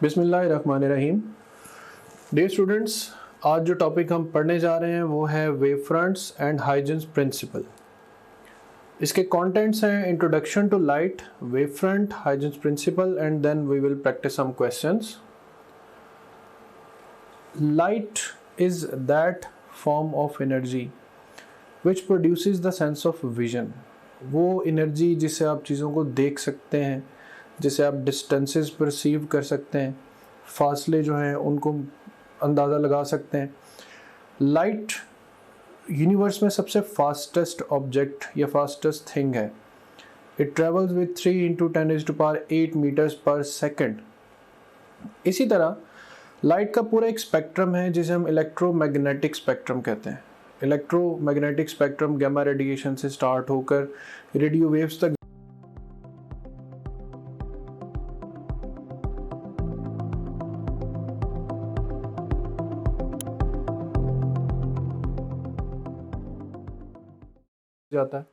बिस्मिल्लाहिर्रहमानिर्रहीम। Dear students, आज जो टॉपिक हम पढ़ने जा रहे हैं वो है wave fronts and Huygens principle. इसके कंटेंट्स हैं introduction to light, wave front, Huygens principle and then we will practice some questions. Light is that form of energy which produces the sense of vision. वो energy जिससे आप चीज़ों को देख सकते हैं, जिसे आप डिस्टेंसेस परसीव कर सकते हैं, फासले जो हैं उनको अंदाज़ा लगा सकते हैं। लाइट यूनिवर्स में सबसे फास्टेस्ट ऑब्जेक्ट या फास्टेस्ट थिंग है। इट ट्रेवल्स विद 3 × 10⁸ मीटर्स पर सेकेंड। इसी तरह लाइट का पूरा एक स्पेक्ट्रम है जिसे हम इलेक्ट्रोमैग्नेटिक स्पेक्ट्रम कहते हैं। इलेक्ट्रोमैग्नेटिक स्पेक्ट्रम गैमा रेडिएशन से स्टार्ट होकर रेडियो वेव्स तक जाता है।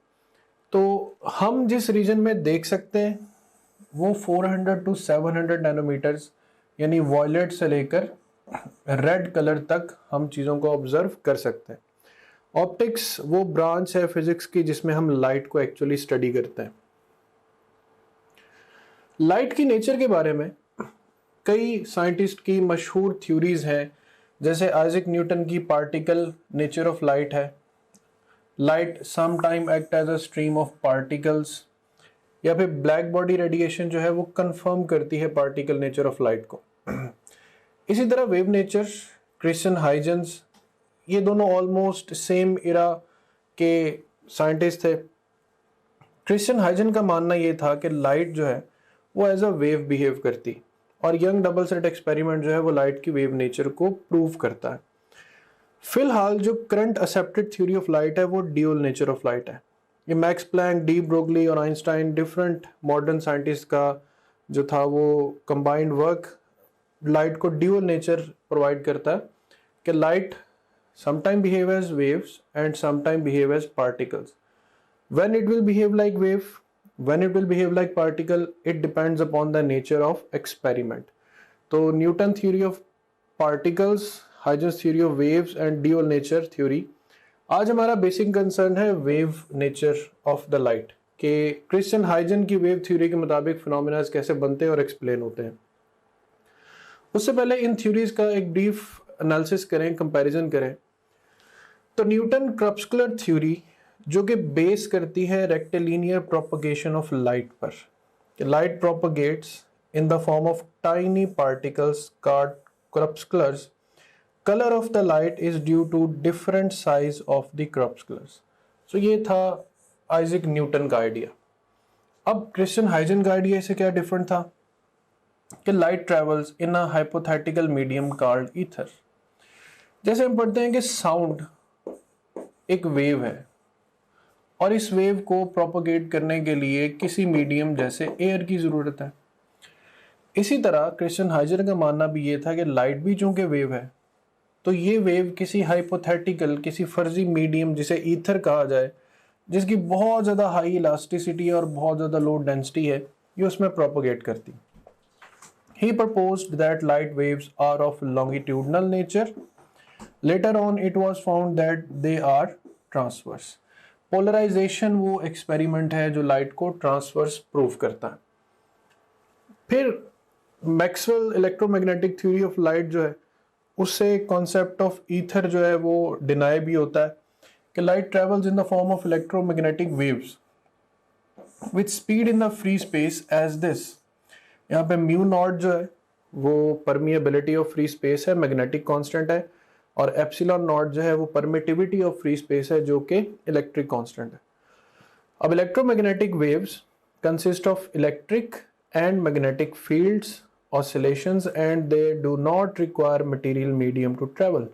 तो हम जिस रीजन में देख सकते हैं वो 400 to 700 नैनोमीटर्स यानी वॉयलेट से लेकर रेड कलर तक हम चीज़ों को ऑब्जर्व कर सकते हैं। ऑप्टिक्स वो ब्रांच है फिजिक्स की जिसमें हम लाइट को एक्चुअली स्टडी करते हैं। लाइट की नेचर के बारे में कई साइंटिस्ट की मशहूर थ्योरीज हैं, जैसे आइजैक न्यूटन की पार्टिकल नेचर ऑफ लाइट है, light sometime act as a stream of particles, या फिर ब्लैक बॉडी रेडिएशन जो है वो कंफर्म करती है पार्टिकल नेचर ऑफ लाइट को। इसी तरह वेव नेचर, क्रिश्चियन हाइजेंस, ये दोनों ऑलमोस्ट सेम इरा के साइंटिस्ट थे। क्रिश्चियन हाइजेन का मानना ये था कि लाइट जो है वो एज अ वेव बिहेव करती, और यंग डबल स्लिट एक्सपेरिमेंट जो है वो लाइट की वेव नेचर को प्रूव करता है। फिलहाल जो current accepted theory of light है वो ड्यूअल नेचर ऑफ लाइट है। ये मैक्स प्लैंक, डी ब्रोगली और आइंस्टाइन, डिफरेंट मॉडर्न साइंटिस्ट का जो था वो कंबाइंड वर्क लाइट को ड्यूअल नेचर प्रोवाइड करता है कि light sometime behave as waves and sometime behave as particles. When it will behave like wave, when it will behave like particle, it depends upon the nature of experiment. तो Newton theory of particles, Huygens theory of waves and dual nature theory. आज हमारा basic concern है wave nature of the light, कि Christian Huygens की wave theory के मुताबिक phenomena कैसे बनते हैं और एक्सप्लेन होते हैं। उससे पहले इन थ्योरीज का एक ब्रीफ एनालिसिस करें, कंपैरिजन करें। तो न्यूटन क्रपस्कुलर थ्योरी जो कि बेस करती है रेक्टिलिनियर प्रोपगेशन ऑफ लाइट पर, कि light propagates in the form of tiny particles called corpuscles. Color of the light is due to different size of the corpuscles. So ये था आइजैक न्यूटन का idea. अब Christian Huygens का idea से क्या different था कि light travels in a hypothetical medium called ether. जैसे हम पढ़ते हैं कि साउंड एक वेव है और इस वेव को प्रोपोगेट करने के लिए किसी मीडियम जैसे एयर की जरूरत है। इसी तरह क्रिश्चियन हाइजेन का मानना भी ये था कि लाइट भी चूंकि वेव है, तो ये वेव किसी हाइपोथेटिकल, किसी फर्जी मीडियम जिसे ईथर कहा जाए, जिसकी बहुत ज़्यादा हाई इलास्टिसिटी और बहुत ज़्यादा लो डेंसिटी है, ये उसमें प्रोपोगेट करती। He proposed that light waves are of longitudinal nature. Later on it was found that they are transverse. Polarization वो एक्सपेरिमेंट है जो लाइट को ट्रांसवर्स प्रूव करता है। फिर Maxwell electromagnetic theory of light जो है उससे कॉन्सेप्ट ऑफ ईथर जो है वो डिनाई भी होता है कि light travels in the form of electromagnetic waves with speed in the free space as this. यहाँ पे म्यू नॉट जो है वो परमिएबिलिटी ऑफ फ्री स्पेस है, मैग्नेटिक कांस्टेंट है, और एप्सिलॉन नॉट जो है वो परमिटिविटी ऑफ फ्री स्पेस है जो कि इलेक्ट्रिक कांस्टेंट है। अब electromagnetic waves consist of electric and magnetic fields, oscillations, and they do not require material medium to travel.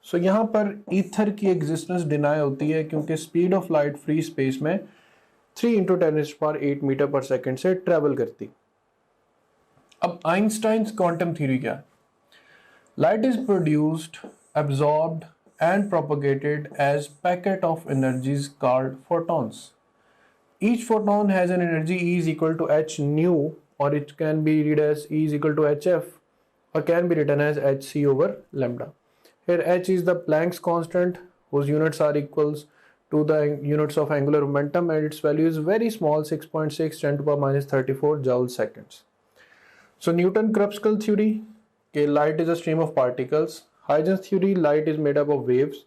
So यहाँ पर ईथर की एग्जिस्टेंस डिनाई होती है क्योंकि speed of light free space में 3 × 10⁸ मीटर पर सेकेंड से ट्रेवल करती। अब आइंस्टाइन्स क्वांटम थ्योरी क्या है? Light is produced, absorbed and propagated as packet of energies called photons. Each photon has an energy E is equal to h nu, or it can be read as E is equal to hf, or can be written as hc over lambda. Here h is the Planck's constant whose units are equals to the units of angular momentum, and its value is very small, 6.6 10 to the power minus 34 joule seconds. So Newton-Kruskal theory, okay, light is a stream of particles. Huygens theory, light is made up of waves.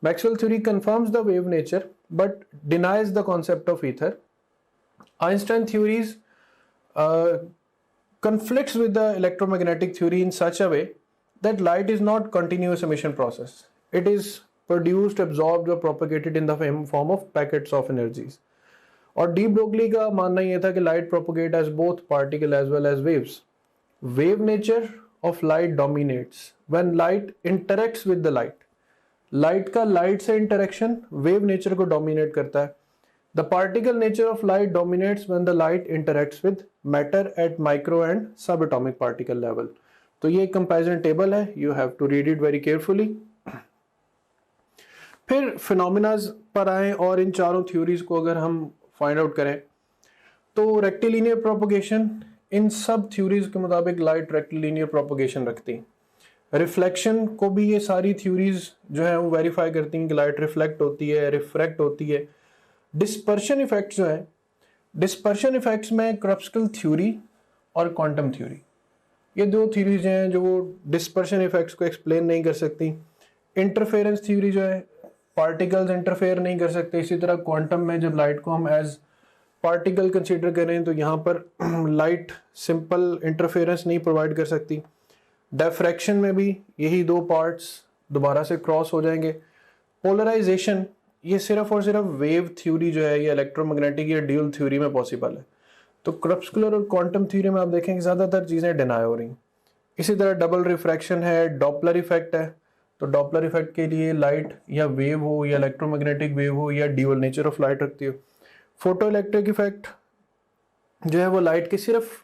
Maxwell theory confirms the wave nature but denies the concept of ether. Einstein theories conflicts with the electromagnetic theory in such a way that light is not continuous emission process. It is produced, absorbed or propagated in the form of packets of energies. और de Broglie का मानना यह था कि light propagate as both particle as well as waves. Wave nature of light dominates when light interacts with the light. Light का light से interaction wave nature को dominate करता है. The particle nature of light dominates when the light interacts with matter at micro and sub atomic particle level. तो ये एक comparison table है, you have to read it very carefully. फिर phenomenas पर आए और इन चारों थ्योरीज को अगर हम फाइंड आउट करें तो रेक्टिलिनियर प्रोपोगेशन, इन सब थ्योरीज के मुताबिक लाइट रेक्टिलिनियर प्रोपोगेशन रखती है. रिफ्लेक्शन को भी ये सारी थ्योरीज जो है वो वेरीफाई करती हैं कि लाइट रिफ्लेक्ट होती है, रिफ्रैक्ट होती है. डिस्पर्शन इफेक्ट्स जो है, डिस्पर्शन इफेक्ट्स में क्रप्स्कल थ्योरी और क्वांटम थ्योरी, ये दो थ्योरीज हैं जो वो डिस्पर्शन इफेक्ट्स को एक्सप्लेन नहीं कर सकती. इंटरफेरेंस थ्योरी जो है, पार्टिकल्स इंटरफेयर नहीं कर सकते. इसी तरह क्वांटम में जब लाइट को हम एज पार्टिकल कंसीडर करें तो यहाँ पर लाइट सिंपल इंटरफेरेंस नहीं प्रोवाइड कर सकती. डिफ्रैक्शन में भी यही दो पार्ट्स दोबारा से क्रॉस हो जाएंगे. पोलराइजेशन ये सिर्फ और सिर्फ वेव थ्योरी जो है, ये इलेक्ट्रोमैग्नेटिक या ड्यूल थ्योरी में पॉसिबल है. तो क्रप्स्कुलर और क्वांटम थ्योरी में आप देखेंगे ज़्यादातर चीज़ें डिनाई हो रही. इसी तरह डबल रिफ्रैक्शन है, डॉपलर इफेक्ट है. तो डॉपलर इफेक्ट के लिए लाइट या वेव हो या इलेक्ट्रोमैग्नेटिक वेव हो या ड्यूअल नेचर ऑफ लाइट रखती हो. फोटो इलेक्ट्रिक इफेक्ट जो है वो लाइट के सिर्फ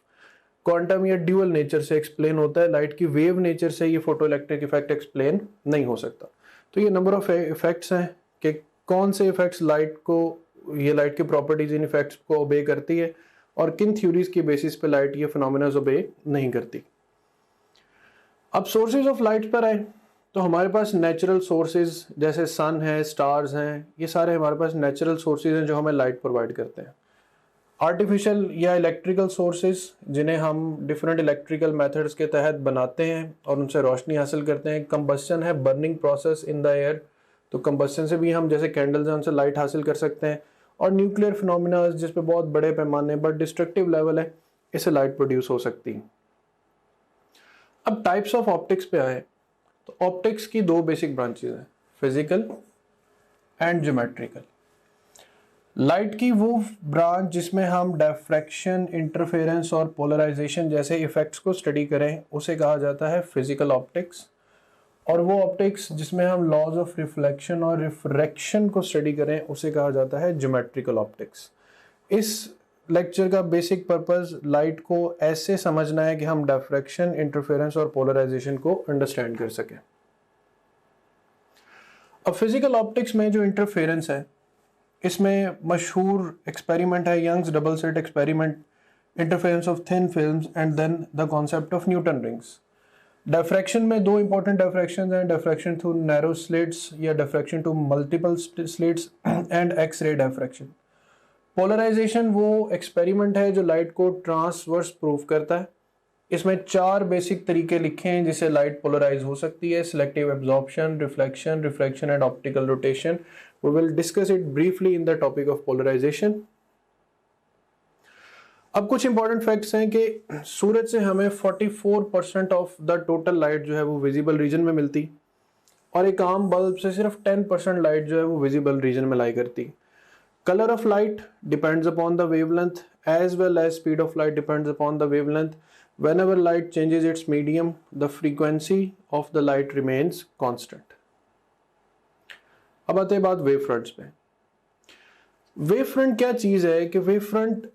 क्वांटम या ड्यूअल नेचर से एक्सप्लेन होता है. लाइट की वेव नेचर से ये फोटो इलेक्ट्रिक इफेक्ट एक्सप्लेन नहीं हो सकता. तो ये नंबर ऑफ इफेक्ट्स हैं कि कौन से इफेक्ट्स लाइट को, ये लाइट की प्रॉपर्टीज इन इफेक्ट्स को ओबे करती है और किन थ्योरीज की बेसिस पे लाइट ये फिनोमेना ओबे नहीं करती. अब सोर्सेज ऑफ लाइट पर आए तो हमारे पास नेचुरल सोर्सेज जैसे सन है, स्टार्स हैं, ये सारे हमारे पास नेचुरल सोर्सेज हैं जो हमें लाइट प्रोवाइड करते हैं. आर्टिफिशियल या इलेक्ट्रिकल सोर्सेज जिन्हें हम डिफरेंट इलेक्ट्रिकल मेथड्स के तहत बनाते हैं और उनसे रोशनी हासिल करते हैं. कंबस्शन है, burning process in the air, तो कंबस्शन से भी हम जैसे कैंडल्स हैं उनसे लाइट हासिल कर सकते हैं. और न्यूक्लियर फिनोमिना जिस पे बहुत बड़े पैमाने पर डिस्ट्रक्टिव लेवल है, इससे लाइट प्रोड्यूस हो सकती है. अब टाइप्स ऑफ ऑप्टिक्स पे आए तो ऑप्टिक्स की दो बेसिक ब्रांचेज हैं, फिजिकल एंड ज्योमेट्रिकल. लाइट की वो ब्रांच जिसमें हम डिफ्रैक्शन, इंटरफेरेंस और पोलराइजेशन जैसे इफेक्ट्स को स्टडी करें उसे कहा जाता है फिजिकल ऑप्टिक्स. और वो ऑप्टिक्स जिसमें हम लॉज ऑफ रिफ्लेक्शन और रिफ्रैक्शन को स्टडी करें उसे कहा जाता है ज्योमेट्रिकल ऑप्टिक्स. इस लेक्चर का बेसिक पर्पस लाइट को ऐसे समझना है कि हम डिफ्रैक्शन, इंटरफेरेंस और पोलराइजेशन को अंडरस्टैंड कर सकें. अब फिजिकल ऑप्टिक्स में जो इंटरफेरेंस है, इसमें मशहूर एक्सपेरिमेंट है Young's double slit experiment, interference of thin films and then the concept of Newton rings. Diffraction में दो इंपॉर्टेंट डिफ्रैक्शन हैं, डिफ्रैक्शन थ्रू नैरो स्लिट्स या diffraction to multiple slits and X ray diffraction. Polarization वो experiment है जो light को transverse prove करता है. इसमें चार बेसिक तरीके लिखे हैं जिससे लाइट पोलराइज हो सकती है: selective absorption, reflection, refraction and optical rotation. We will discuss it briefly in the topic of polarization. अब कुछ इंपॉर्टेंट फैक्ट्स हैं कि सूरज से हमें 44% ऑफ द टोटल लाइट जो है वो विजिबल रीजन में मिलती और एक आम बल्ब से सिर्फ 10% लाइट जो है वो विजिबल रीजन में लाई करती. Color of light depends upon the wavelength as well as speed of light depends upon the wavelength. Whenever light changes its medium, the frequency of the light remains constant. अब आते हैं बात wave fronts पे. Wave front क्या चीज है कि wave front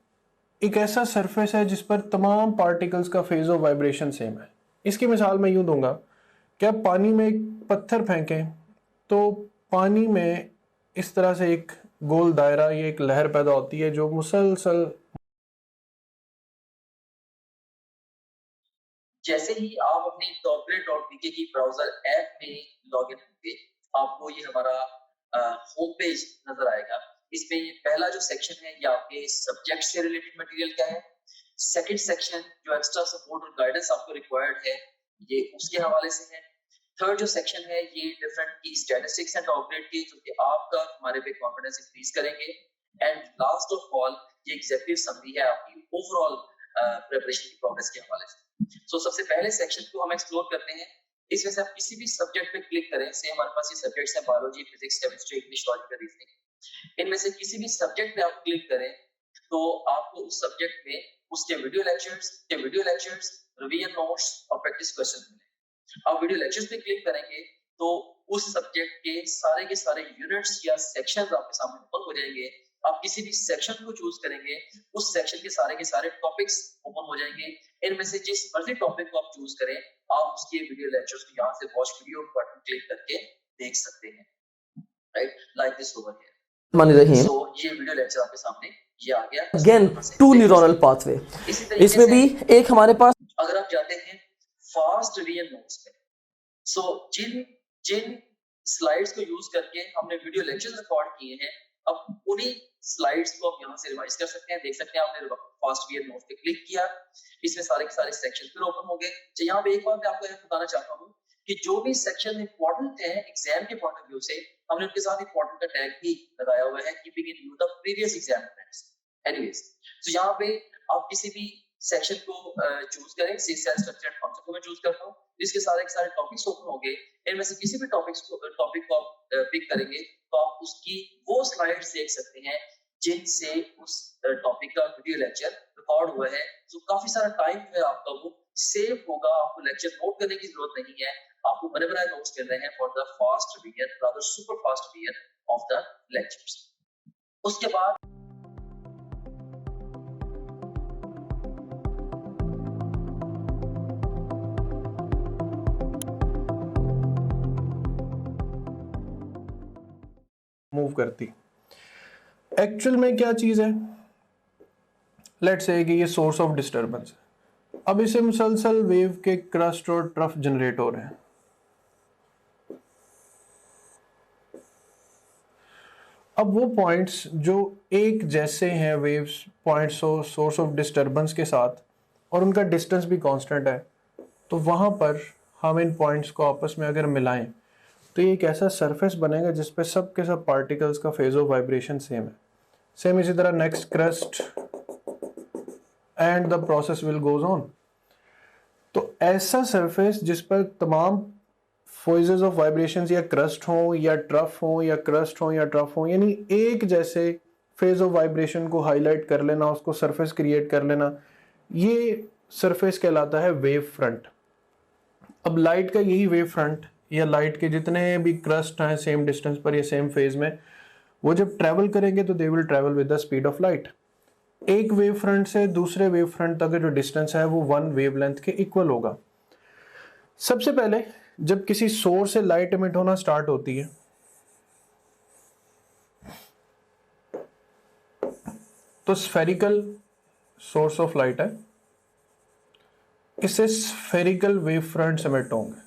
एक ऐसा सरफेस है जिस पर तमाम पार्टिकल्स का फेज ऑफ वाइब्रेशन सेम है. इसकी मिसाल मैं यूं दूंगा कि आप पानी में एक पत्थर फेंकें तो पानी में इस तरह से एक गोल दायरा, ये एक लहर पैदा होती है जो मुसलसल जैसे ही आप अपनी topgrade.bk की ब्राउजर ऐप में लॉगिन होंगे, आपको ये हमारा होम पेज नजर आएगा। इसमें ये पहला जो सेक्शन है ये आपके सब्जेक्ट से रिलेटेड मटेरियल का है। सेकंड सेक्शन जो एक्स्ट्रा सपोर्ट और गाइडेंस आपको रिक्वायर्ड है ये उसके हवाले से है। थर्ड जो सेक्शन है ये डिफरेंट की स्टैटिस्टिक्स एंड टॉपग्रेड की, जो कि आपका हमारे पे कॉन्फिडेंस इंक्रीज करेंगे। एंड लास्ट ऑफ ऑल ये एग्जीक्यूटिव समरी है आपकी ओवरऑल प्रिपरेशन की प्रोग्रेस के हवाले से। सो सबसे पहले सेक्शन को हम एक्सप्लोर करते हैं। इसमें से आप किसी भी सब्जेक्ट पे क्लिक करें, से हमारे पास ये सब्जेक्ट्स हैं biology, physics, chemistry, English, logical reasoning. इनमें से किसी भी सब्जेक्ट पे आप क्लिक करें तो आपको उस सब्जेक्ट में उसके वीडियो लेक्चर्स, रिवीजन नोट्स और प्रैक्टिस क्वेश्चंस मिलेंगे। आप वीडियो लेक्चर्स पे क्लिक करेंगे तो उस सब्जेक्ट के सारे यूनिट्स या सेक्शंस आपके सामने ओपन हो जाएंगे। आप किसी भी सेक्शन को चूज करेंगे, उस सेक्शन के सारे टॉपिक्स ओपन हो जाएंगे। इनमें से जिस मर्जी टॉपिक को आप चूज करें, आप उसके वीडियो लेक्चर्स को यहाँ से वॉच वीडियो बटन क्लिक करके देख सकते हैं, right, like this over here. So ये वीडियो लेक्चर आपके सामने ये आ गया। अगेन टू न्यूरल पाथवे, इसमें भी एक हमारे पास, अगर आप जाते हैं फास्ट रिवीजन नोट्स पे, सो जिन स्लाइड्स को यूज करके हमने वीडियो लेक्चर्स रिकॉर्ड किए हैं, अब उन्हीं स्लाइड्स को आप यहाँ से रिवाइज कर सकते हैं। देख सकते हैं आपने फास्ट रिवीजन नोट्स पे क्लिक किया, इसमें सारे के सारे सेक्शन फिर ओपन हो गए। तो यहाँ पे एक बात मैं आपको बताना चाहता हूँ कि जो भी सेक्शन इंपॉर्टेंट है एग्जाम के पॉइंट ऑफ व्यू से, हमने उनके साथ इंपॉर्टेंट का टैग भी लगाया हुआ है, keeping in view the previous exam friends. Anyways, तो यहाँ पे आप किसी भी सेक्शन को चूज करें। सी सेल स्ट्रक्चर एंड कॉन्सेप्ट को मैं चूज करता हूँ, इसके सारे टॉपिक्स ओपन हो गए। इनमें से किसी भी टॉपिक को आप पिक करेंगे तो आप उसकी वो स्लाइड्स देख सकते हैं जिनसे उस टॉपिक का वीडियो लेक्चर रिकॉर्ड हुआ है। तो काफी सारा टाइम है आपका वो सेव होगा, आपको लेक्चर नोट करने की जरूरत नहीं है, आपको बने बनाए नोट्स मिल रहे हैं for the fast revision, rather super fast revision of the lectures. उसके बाद मूव करती। एक्चुअल में क्या चीज है, लेट्स से कि ये सोर्स ऑफ डिस्टरबेंस है। अब इसे मुसलसल वेव के क्रस्ट और ट्रफ जनरेट हो रहे हैं। अब वो पॉइंट्स जो एक जैसे हैं waves points source of disturbance के साथ, और उनका डिस्टेंस भी कांस्टेंट है, तो वहां पर हम इन पॉइंट्स को आपस में अगर मिलाएं तो ये एक ऐसा सरफेस बनेगा जिसपे सब के सब पार्टिकल्स का फेज ऑफ वाइब्रेशन सेम है। सेम इसी तरह next crust and the process will goes on. तो ऐसा सरफेस जिस पर तमाम फेजेस ऑफ वाइब्रेशंस या क्रस्ट हो या ट्रफ हो या क्रस्ट हो या ट्रफ हो, यानी एक जैसे फेज ऑफ वाइब्रेशन को हाईलाइट कर लेना, उसको सरफेस क्रिएट कर लेना, ये सरफेस कहलाता है वेव फ्रंट। अब लाइट का यही वेव फ्रंट या लाइट के जितने भी क्रस्ट हैं सेम डिस्टेंस पर या सेम फेज में, वो जब ट्रैवल करेंगे तो they will travel with the speed of light. एक वेव फ्रंट से दूसरे वेव फ्रंट तक जो डिस्टेंस है वो वन वेवलेंथ के इक्वल होगा। सबसे पहले जब किसी सोर्स से लाइट एमिट होना स्टार्ट होती है तो स्फेरिकल सोर्स ऑफ लाइट है, इससे स्फेरिकल वेव फ्रंट्स एमिट होंगे।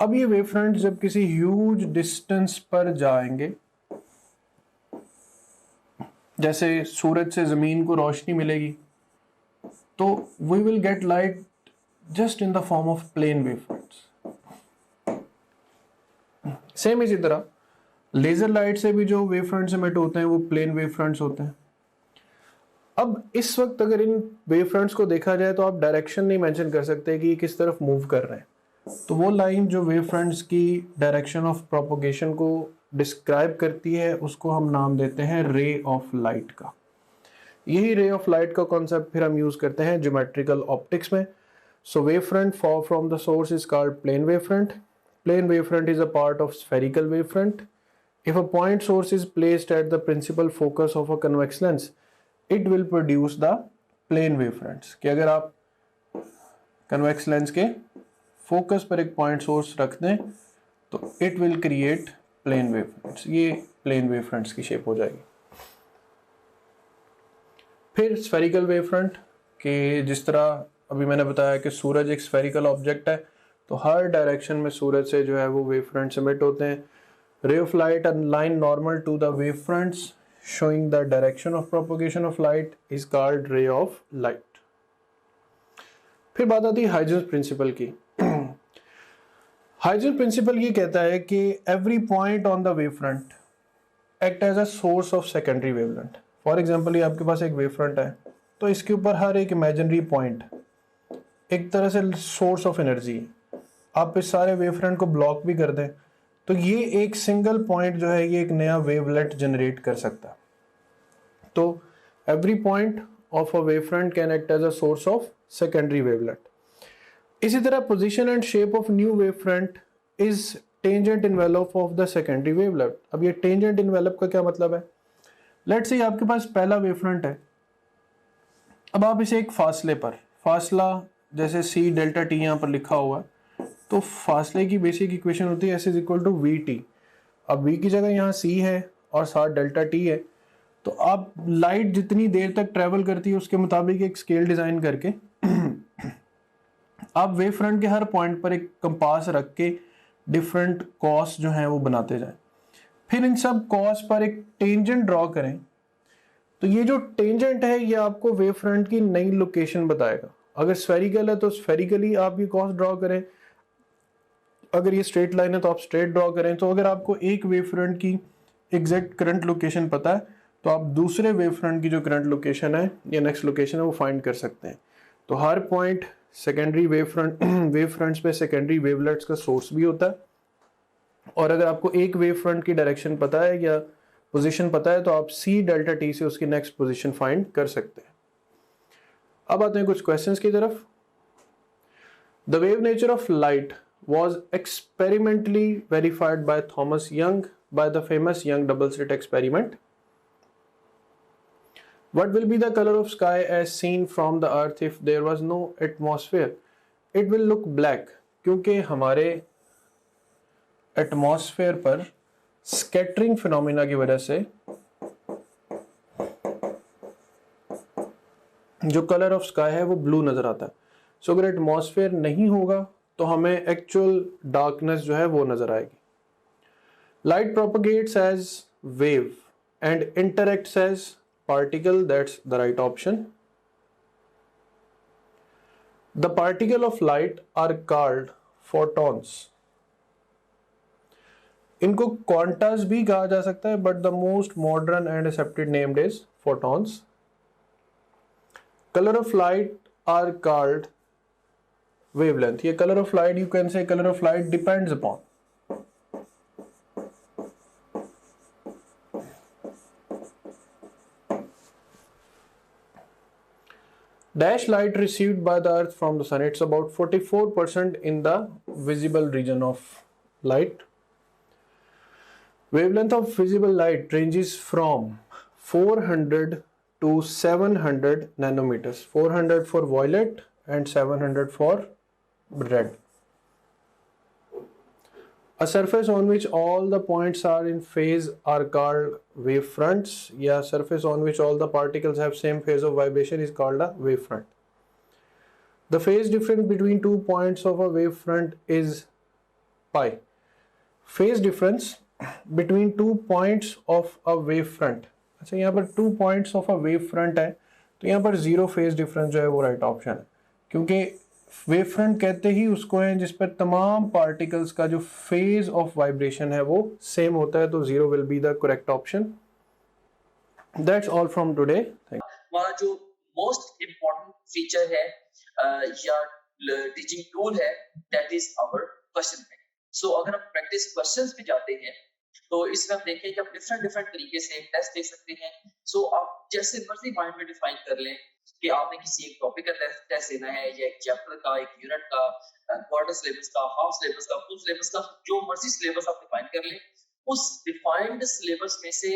अब ये वेव फ्रंट्स जब किसी ह्यूज डिस्टेंस पर जाएंगे, जैसे सूरज से जमीन को रोशनी मिलेगी, तो we will get light just in the form of plane wave fronts. Same इसी तरह लेजर लाइट से भी जो वेव फ्रंट्स एमिट होते हैं वो प्लेन वेव फ्रंट्स होते हैं। अब इस वक्त अगर इन वेव फ्रंट्स को देखा जाए तो आप डायरेक्शन नहीं मेंशन कर सकते कि ये किस तरफ मूव कर रहे हैं, तो वो लाइन जो वेव फ्रंट्स की डायरेक्शन ऑफ प्रोपोगेशन को डिस्क्राइब करती है उसको हम नाम देते हैं रे ऑफ लाइट का। यही रे ऑफ लाइट का कॉन्सेप्ट फिर हम यूज करते हैं ज्योमेट्रिकल ऑप्टिक्स में। So wave front for from the source is called plane wave front. Plane wave front is a part of spherical wave front. If a point source is placed at the principal focus of a convex lens, it will produce the plane wave fronts. कि अगर आप convex lens के focus पर एक point source रख दें तो it will create plane wave fronts. ये प्लेन वेव फ्रंट्स की शेप हो जाएगी। फिर स्फेरिकल वेव फ्रंट कि जिस तरह अभी मैंने बताया कि सूरज एक स्फेरिकल ऑब्जेक्ट है, तो हर डायरेक्शन में सूरज से जो है वो वेव फ्रंट्स एमिट होते हैं. Ray of light align normal to the wave fronts showing the direction of propagation of light is called ray of light. फिर बात आती है हाइजेंस प्रिंसिपल की. हाइजेंस प्रिंसिपल ये कहता है कि every point on the wavefront act as a source of secondary wavelength. For example ये आपके पास एक वेव फ्रंट है, तो इसके ऊपर हर एक इमेजिनरी पॉइंट एक तरह से सोर्स ऑफ एनर्जी है. आप इस सारे वेव फ्रंट को ब्लॉक भी कर दें तो ये एक सिंगल पॉइंट जो है ये एक नया वेवलेट जनरेट कर सकता है. तो every point of a wave front can act as a source of secondary wavelet. इसी तरह position and shape of new wave front is tangent envelope of the secondary wavelet. अब ये टेंजेंट इन्वेलप का क्या मतलब है? लेट्स से आपके पास पहला वेव फ्रंट है. अब आप इसे एक फासले पर, फासला जैसे सी डेल्टा टी यहाँ पर लिखा हुआ है, तो फासले की बेसिक इक्वेशन होती है S is equal to V T. अब वी की जगह यहाँ सी है और साथ डेल्टा टी है, तो आप लाइट जितनी देर तक ट्रेवल करती है उसके मुताबिक एक स्केल डिजाइन करके आप वेव फ्रंट के हर पॉइंट पर एक कंपास रख के डिफरेंट कॉस जो हैं वो बनाते जाएं. फिर इन सब कॉस पर एक टेंजेंट ड्रॉ करें. तो ये जो टेंजेंट है ये आपको वेव फ्रंट की नई लोकेशन बताएगा. अगर स्फेरिकल है तो स्फेरिकली आप ये कॉस ड्रॉ करें, अगर ये स्ट्रेट लाइन है तो आप स्ट्रेट ड्रॉ करें. तो अगर आपको एक वेव फ्रंट की एग्जैक्ट करंट लोकेशन पता है तो आप दूसरे वेव फ्रंट की जो करंट लोकेशन है या नेक्स्ट लोकेशन है वो फाइंड कर सकते हैं. तो हर पॉइंट सेकेंडरी वेव फ्रंट्स पे सेकेंडरी वेवलेट्स का सोर्स भी होता है. और अगर आपको एक वेव फ्रंट की डायरेक्शन पता है या पोजीशन पता है तो आप सी डेल्टा टी से उसकी नेक्स्ट पोजीशन फाइंड कर सकते हैं. अब आते हैं कुछ क्वेश्चंस की तरफ. The wave nature of light was experimentally verified by Thomas Young by the famous Young double slit experiment. What will be the color of sky as seen from the earth if there was no atmosphere? It will look black, क्योंकि हमारे atmosphere पर scattering phenomena की वजह से जो colour of sky है वो blue नजर आता है. सो अगर एटमॉस्फेयर नहीं होगा तो हमें एक्चुअल डार्कनेस जो है वो नजर आएगी. Light propagates as wave and interacts as particle. That's the right option. The particle of light are called photons. इनको क्वांटास भी कहा जा सकता है, but the most modern and accepted named is photons. Colour of light are called wavelength. ये color of light, you can say color of light depends upon dash light received by the earth from the sun. It's about 44% in the visible region of light. Wavelength of visible light ranges from 400 to 700 nanometers. 400 for violet and 700 for red. A surface on which all the points are in phase are called wave fronts. Yeah, surface on which all the particles have same phase of vibration is called a wave front. The phase difference between 2 points of a wave front is pi. Phase difference between 2 points of a wave front. अच्छा, यहाँ पर 2 points of a wave front है, तो यहाँ पर zero phase difference जो है वो राइट ऑप्शन है, क्योंकि वेव फ्रंट कहते ही उसको है जिस पर तमाम पार्टिकल्स का जो फेज ऑफ वाइब्रेशन है वो सेम होता है. तो zero will be the correct option. That's all from today. हमारा जो मोस्ट इम्पोर्टेंट फीचर है या टीचिंग टूल है, that is our question bank. So अगर हम प्रैक्टिस क्वेश्चंस पे जाते हैं तो इसमें हम देखें कि आप डिफरेंट तरीके से टेस्ट दे सकते हैं. सो आप जैसे मर्जी माइंड में डिफाइन कर लें कि आपने किसी एक टॉपिक का टेस्ट देना है या एक चैप्टर का, एक यूनिट का, क्वार्टर सिलेबस का, हाफ सिलेबस का, फुल सिलेबस का, जो मर्जी सिलेबस आप डिफाइन कर लें. उस डिफाइंड सिलेबस में से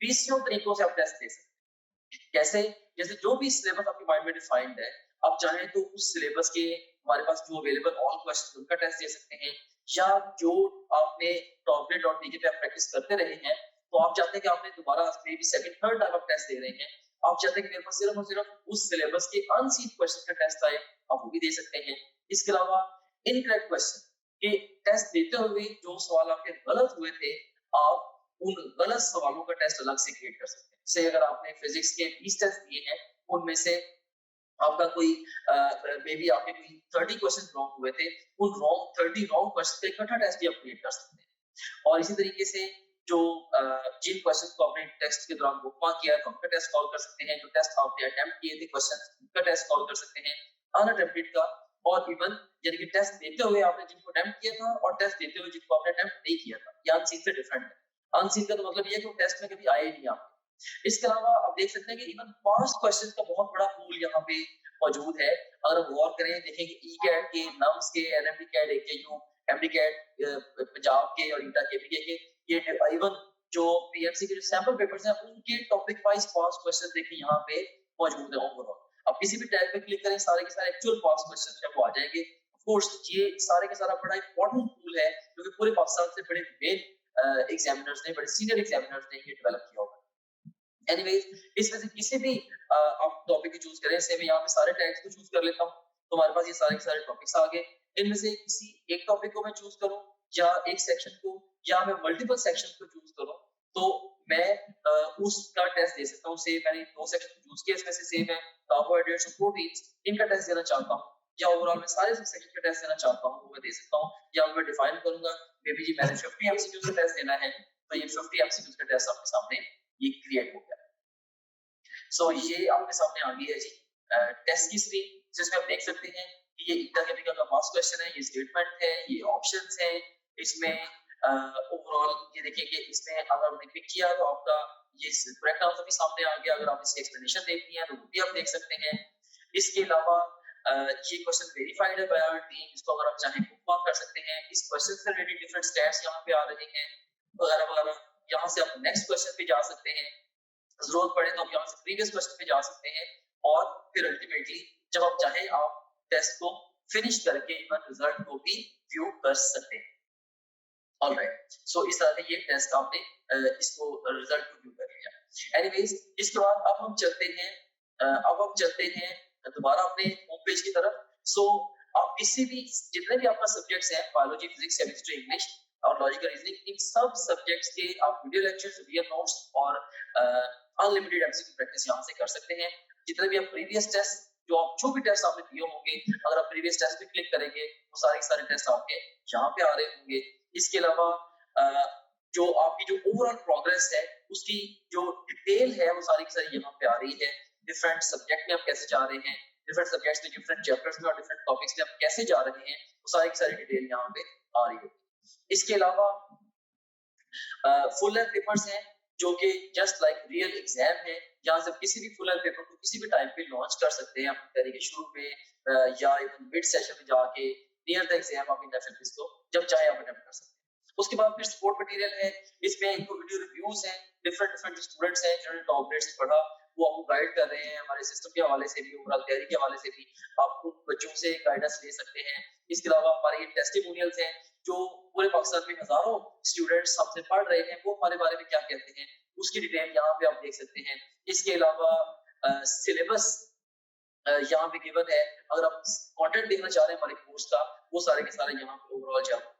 20 तरीकों से आप टेस्ट दे सकते हैं. कैसे? जैसे जो भी सिलेबस आपके माइंड में डिफाइंड है, आप चाहें तो उस सिलेबस के हमारे पास जो अवेलेबल ऑल क्वेश्चन उनका टेस्ट दे सकते हैं, या जो आपने टॉपलेट और टीके पे आप प्रैक्टिस करते रहे हैं तो आप चाहते हैं कि आपने दोबारा मे भी सेकंड थर्ड टाइम आप टेस्ट दे रहे हैं आप चाहते हैं कि मेरे पास सिर्फ और सिर्फ उस सिलेबस के अनसीन क्वेश्चन का टेस्ट आए, आप वो भी दे सकते हैं। इसके अलावा इनकरेक्ट क्वेश्चन के टेस्ट देते हुए जो सवाल आपके गलत हुए थे, आप उन गलत सवालों का टेस्ट अलग से क्रिएट कर सकते हैं। जैसे अगर आपने फिजिक्स के 20 टेस्ट दिए हैं, उनमें से आपका कोई मे बी आपके कोई 30 क्वेश्चन रॉन्ग हुए थे, उन 30 रॉन्ग क्वेश्चन का इकट्ठा टेस्ट भी आप क्रिएट कर सकते हैं। और इसी तरीके से जो जिन क्वेश्चन को आपने टेस्ट के दौरान बुकमार्क किया तो उनका टेस्ट कॉल कर सकते हैं, जो टेस्ट आपने अटेम्प्ट किए थे क्वेश्चन उनका टेस्ट कॉल कर सकते हैं, अनअटेम्प्टेड का, और इवन यानी कि टेस्ट देते हुए आपने जिनको अटेम्प्ट किया था और टेस्ट देते हुए जिनको आपने अटेम्प्ट नहीं किया था, ये अनसीन से डिफरेंट है। अनसीन का तो मतलब ये है कि वो टेस्ट में कभी आए ही नहीं आपके। इसके अलावा आप देख सकते हैं कि इवन पास्ट क्वेश्चंस का बहुत बड़ा पूल यहाँ पे मौजूद है। अगर हम गौर करें, देखें कि ई-कैट के, नम्स के, NMDCAT, AKU, MDCAT, Punjab के और ईटा के, बीके के, ये इवन जो पीएमसी के जो सैंपल पेपर्स हैं उनके टॉपिक वाइज पास्ट क्वेश्चन देखें यहाँ पे मौजूद है ओवरऑल। अब किसी भी टैब पे क्लिक करें, सारे के सारे एक्चुअल पास्ट क्वेश्चंस जो आ जाएंगे। ऑफ कोर्स ये सारे के सारा बड़ा इंपॉर्टेंट टूल है क्योंकि पूरे पाकिस्तान से बड़े मेन एग्जामिनर्स ने, बड़े सीनियर एग्जामिनर्स ने ये डेवलप किया होगा। एनीवेज, इसमें से किसी भी आप टॉपिक को चूज करें, से मैं यहाँ पे सारे टैग्स को चूज कर लेता हूँ, तो हमारे पास ये सारे के सारे टॉपिक्स आ गए। इनमें से किसी एक टॉपिक को मैं चूज करूँ या एक सेक्शन को, या मैं मल्टीपल सेक्शन को चूज करूँ, तो मैं उसका टेस्ट दे सकता हूँ। से मैंने 2 सेक्शन चूज किए, इसमें से सेम है कार्बोहाइड्रेट्स और प्रोटीन्स, इनका टेस्ट देना चाहता हूँ, या ओवरऑल मैं सारे सेक्शन का टेस्ट देना चाहता हूँ, वो मैं दे सकता हूँ। या मैं डिफाइन करूंगा मे बी जी मैंने 50 एमसीक्यूज का टेस्ट देना है, तो ये 50 एमसीक्यूज का टेस्ट आपके सामने ये क्रिएट हो गया। सो ये आपके सामने आ गई है जी टेस्ट की स्क्रीन, जिसमें आप देख सकते हैं कि ये ईटा केमिकल का पास्ट क्वेश्चन है, ये स्टेटमेंट है, ये ऑप्शंस हैं। इसमें ओवरऑल ये देखिए कि इसमें अगर आपने पिक किया तो आपका ये करेक्ट आंसर भी सामने आ गया। अगर आप इसकी एक्सप्लेनेशन देखनी है तो वो भी आप देख सकते हैं। इसके अलावा ये क्वेश्चन वेरीफाइड है बाय आवर टीम, इसको अगर आप चाहें बुकमार्क कर सकते हैं। इस क्वेश्चन से रिलेटेड डिफरेंट स्टैट्स यहाँ पे आ रहे हैं वगैरह वगैरह। यहाँ से आप नेक्स्ट क्वेश्चन पे जा सकते हैं, जरूरत पड़े तो आप यहाँ से प्रीवियस क्वेश्चन पे जा सकते हैं, और फिर अल्टीमेटली जब आप चाहें आप टेस्ट को फिनिश करके इवन रिजल्ट को भी व्यू कर सकते हैं। ऑलराइट, सो इस तरह से ये टेस्ट आपने इसको रिजल्ट को व्यू कर लिया। एनीवेज, इसके बाद अब हम चलते हैं दोबारा अपने होम पेज की तरफ। सो आप किसी भी जितने भी आपका सब्जेक्ट्स हैं, बायोलॉजी, फिजिक्स, केमिस्ट्री, इंग्लिश और लॉजिकल रीजनिंग, इन सब सब्जेक्ट्स के आप वीडियो लेक्चर्स, वीडियो नोट्स और अनलिमिटेड एमसीक्यू प्रैक्टिस यहाँ से कर सकते हैं। जितने भी आप प्रीवियस टेस्ट जो भी टेस्ट आपने दिए होंगे, अगर आप प्रीवियस टेस्ट पे क्लिक करेंगे तो सारे टेस्ट आपके यहाँ पे आ रहे होंगे। इसके अलावा जो आपकी जो ओवरऑल प्रोग्रेस है उसकी जो डिटेल है वो सारी की सारी यहाँ पे आ रही है। डिफरेंट सब्जेक्ट में आप कैसे जा रहे हैं, डिफरेंट सब्जेक्ट्स में, डिफरेंट चैप्टर्स में और डिफरेंट टॉपिक्स में आप कैसे जा रहे हैं, वो सारी की सारी डिटेल यहाँ पे आ रही है। इसके अलावा फुल लेंथ पेपर्स हैं जो कि जस्ट लाइक रियल एग्जाम है। यहाँ से किसी भी फुल लेंथ पेपर को किसी भी टाइम पे लॉन्च कर सकते हैं, अपनी तरीके शुरू में या इवन मिड सेशन में जाके नियर द एग्जाम आप इन एफएलपीस को जब चाहे आप अटेम्प्ट कर सकते हैं। उसके बाद फिर सपोर्ट मटेरियल है, इसमें इनको वीडियो रिव्यूज हैं, डिफरेंट स्टूडेंट्स हैं जिन्होंने टॉप ग्रेड से पढ़ा, वो आपको गाइड कर रहे हैं हमारे सिस्टम के हवाले से भी, ओवरऑल तैयारी के हवाले से भी आप उन बच्चों से गाइडेंस ले सकते हैं। इसके अलावा हमारे ये टेस्टिमोनियल्स हैं जो पूरे पाकिस्तान में हजारों स्टूडेंट्स हमसे पढ़ रहे हैं, वो हमारे बारे में क्या कहते हैं उसकी डिटेल यहाँ पे आप देख सकते हैं। इसके अलावा सिलेबस यहाँ पे गिवन है, अगर आप कंटेंट देखना चाह रहे हैं हमारे कोर्स का, वो सारे के सारे यहाँ पे ओवरऑल जब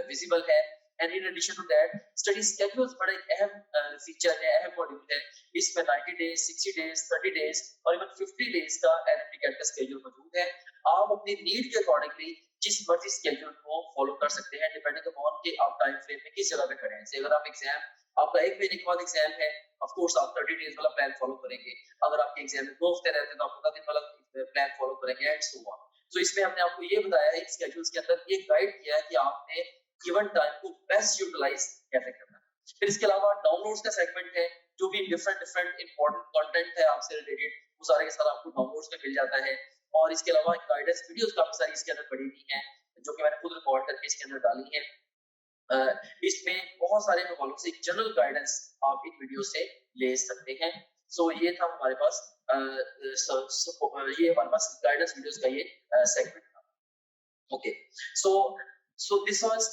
विजिबल है। And in addition to that study schedules बड़ा एक अहम फीचर है, अहम मॉड्यूल है। इसमें 90 डेज, 60 डेज, 30 डेज और इवन 50 डेज का एनएमटी कैट का स्केड्यूल मौजूद है। आप अपनी नीड के अकॉर्डिंगली जिस मर्जी स्केड्यूल को फॉलो कर सकते हैं, डिपेंडिंग अपॉन कि आप टाइम फ्रेम में किस जगह पे खड़े हैं। जैसे अगर आप एग्जाम, आपका 1 महीने के बाद एग्जाम है, ऑफ कोर्स आप 30 डेज वाला प्लान फॉलो करेंगे। अगर आपके एग्जाम में 2 हफ्ते रहते हैं तो आप 15 दिन वाला प्लान फॉलो करेंगे एंड सो ऑन। सो इसमें हमने आपको ये बताया है, स्केड्यूल्स के अंदर ये गाइड किया है कि आपने गिवन टाइम को बेस्ट यूटिलाइज कैसे करना है। फिर इसके अलावा डाउनलोड्स का सेगमेंट है, जो भी डिफरेंट इंपॉर्टेंट कंटेंट है आपसे रिलेटेड, वो सारे के सारे आपको डाउनलोड्स में मिल जाता है। और इसके अलावा गाइडेंस वीडियोस काफी सारी इसके अंदर पड़ी हुई हैं जो कि मैंने खुद रिकॉर्ड करके इसके अंदर डाली है। इसमें बहुत सारे हवालों से एक जनरल गाइडेंस आप इन वीडियो से ले सकते हैं। सो ये था हमारे पास ये हमारे पास गाइडेंस वीडियोस का ये सेगमेंट था। Okay, so this was